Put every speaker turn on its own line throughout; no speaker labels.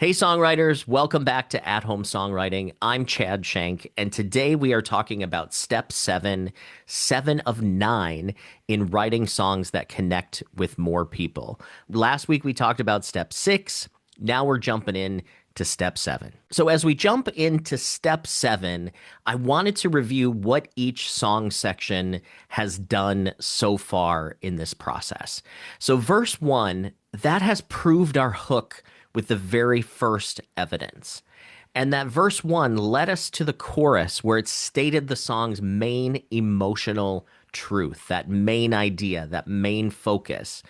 Hey, songwriters, welcome back to At-Home Songwriting. I'm Chad Shank, and today we are talking about step seven, 7 of 9 in writing songs that connect with more people. Last week we talked about step 6. Now we're jumping in to step 7. So, as we jump into step 7, I wanted to review what each song section has done so far in this process. So, verse 1, that has proved our hook with the very first evidence. And that verse 1 led us to the chorus where it stated the song's main emotional truth, that main idea, that main focus.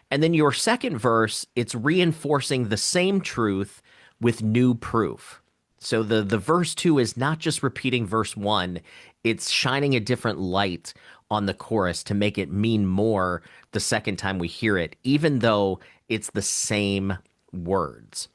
And then your second verse, it's reinforcing the same truth with new proof. So the verse 2 is not just repeating verse 1, it's shining a different light on the chorus to make it mean more the second time we hear it, even though it's the same words.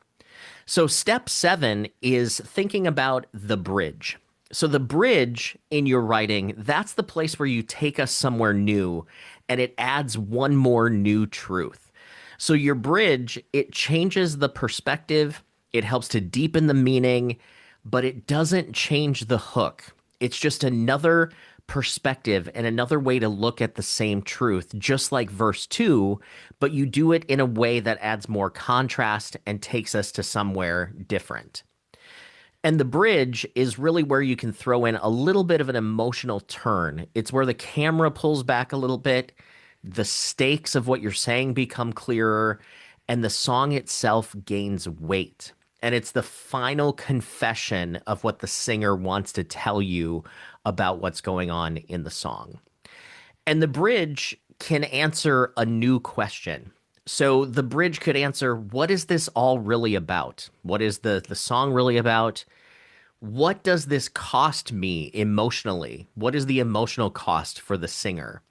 So step 7 is thinking about the bridge. So the bridge in your writing, that's the place where you take us somewhere new and it adds one more new truth. So your bridge, it changes the perspective, it helps to deepen the meaning, but it doesn't change the hook. It's just another perspective and another way to look at the same truth, just like verse 2, but you do it in a way that adds more contrast and takes us to somewhere different. And the bridge is really where you can throw in a little bit of an emotional turn. It's where the camera pulls back a little bit, the stakes of what you're saying become clearer, and the song itself gains weight. And it's the final confession of what the singer wants to tell you about what's going on in the song. And the bridge can answer a new question. So the bridge could answer, what is this all really about? What is the song really about? What does this cost me emotionally? What is the emotional cost for the singer?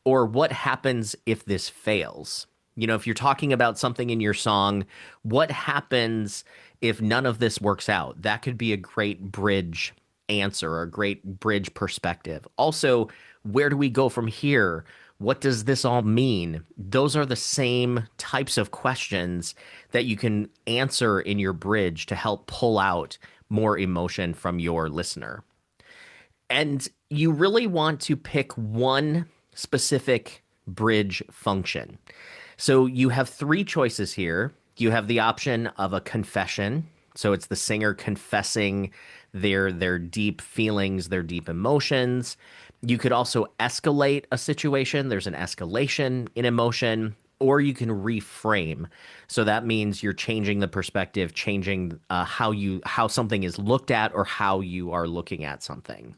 Or what happens if this fails? You know, if you're talking about something in your song, what happens if none of this works out? That could be a great bridge answer or a great bridge perspective. Also, where do we go from here? What does this all mean? Those are the same types of questions that you can answer in your bridge to help pull out more emotion from your listener. And you really want to pick one specific bridge function. So you have 3 choices here. You have the option of a confession. So it's the singer confessing their deep feelings, their deep emotions. You could also escalate a situation. There's an escalation in emotion, or you can reframe. So that means you're changing the perspective, changing how something is looked at or how you are looking at something.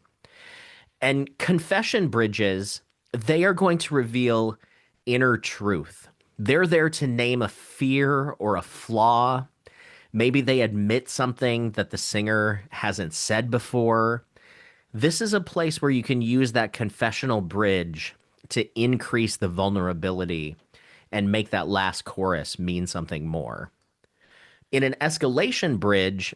And confession bridges, they are going to reveal inner truth. They're there to name a fear or a flaw. Maybe they admit something that the singer hasn't said before. This is a place where you can use that confessional bridge to increase the vulnerability and make that last chorus mean something more. In an escalation bridge,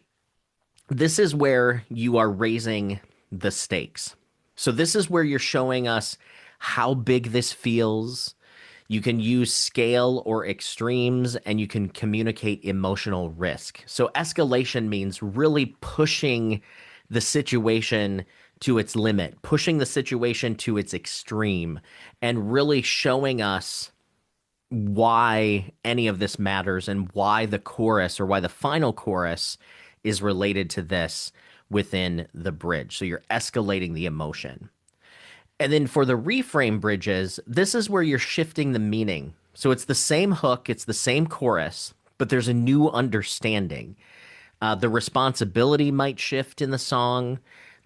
this is where you are raising the stakes. So this is where you're showing us how big this feels. You can use scale or extremes, and you can communicate emotional risk. So escalation means really pushing the situation to its limit, pushing the situation to its extreme, and really showing us why any of this matters and why the chorus or why the final chorus is related to this within the bridge. So you're escalating the emotion. And then for the reframe bridges, this is where you're shifting the meaning. So it's the same hook, it's the same chorus, but there's a new understanding. The responsibility might shift in the song.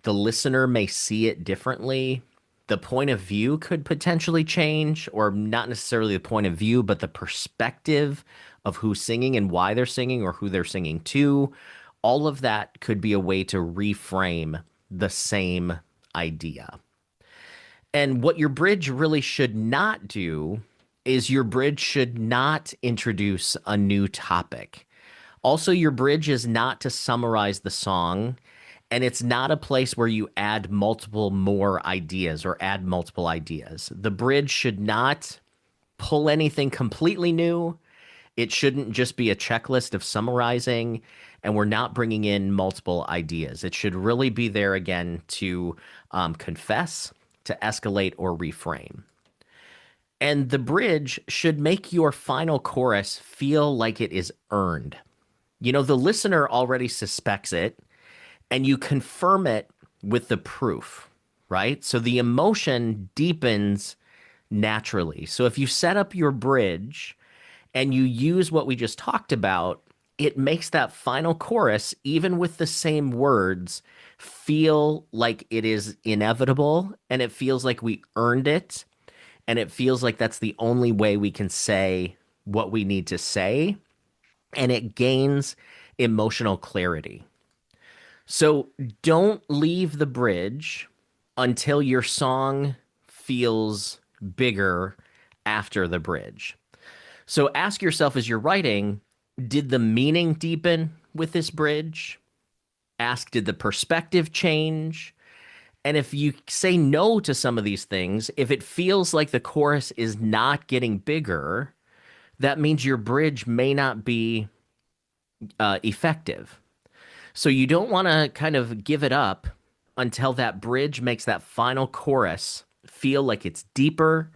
The listener may see it differently. The point of view could potentially change, or not necessarily the point of view, but the perspective of who's singing and why they're singing or who they're singing to. All of that could be a way to reframe the same idea. And what your bridge really should not do is your bridge should not introduce a new topic. Also, your bridge is not to summarize the song, and it's not a place where you add multiple more ideas or add multiple ideas. The bridge should not pull anything completely new. It shouldn't just be a checklist of summarizing, and we're not bringing in multiple ideas. It should really be there again to confess, to escalate, or reframe. And the bridge should make your final chorus feel like it is earned. You know, the listener already suspects it, and you confirm it with the proof, right? So the emotion deepens naturally. So if you set up your bridge and you use what we just talked about, it makes that final chorus, even with the same words, feel like it is inevitable, and it feels like we earned it, and it feels like that's the only way we can say what we need to say, and it gains emotional clarity. So don't leave the bridge until your song feels bigger after the bridge. So ask yourself as you're writing, did the meaning deepen with this bridge? Ask, did the perspective change? And if you say no to some of these things, if it feels like the chorus is not getting bigger, that means your bridge may not be effective. So you don't want to kind of give it up until that bridge makes that final chorus feel like it's deeper,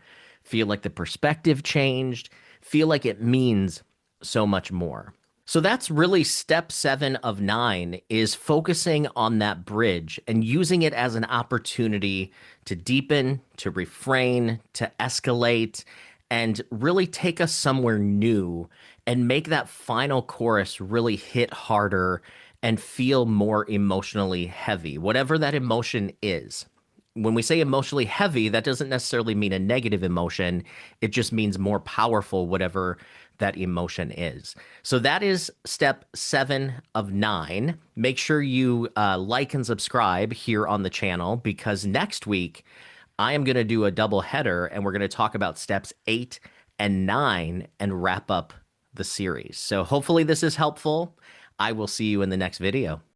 feel like the perspective changed, feel like it means so much more. So that's really step 7 of 9 is focusing on that bridge and using it as an opportunity to deepen, to refrain, to escalate, and really take us somewhere new and make that final chorus really hit harder and feel more emotionally heavy, whatever that emotion is. When we say emotionally heavy, that doesn't necessarily mean a negative emotion. It just means more powerful, whatever that emotion is. So that is step 7 of 9. Make sure you like and subscribe here on the channel, because next week I am going to do a double header and we're going to talk about steps 8 and 9 and wrap up the series. So hopefully this is helpful. I will see you in the next video.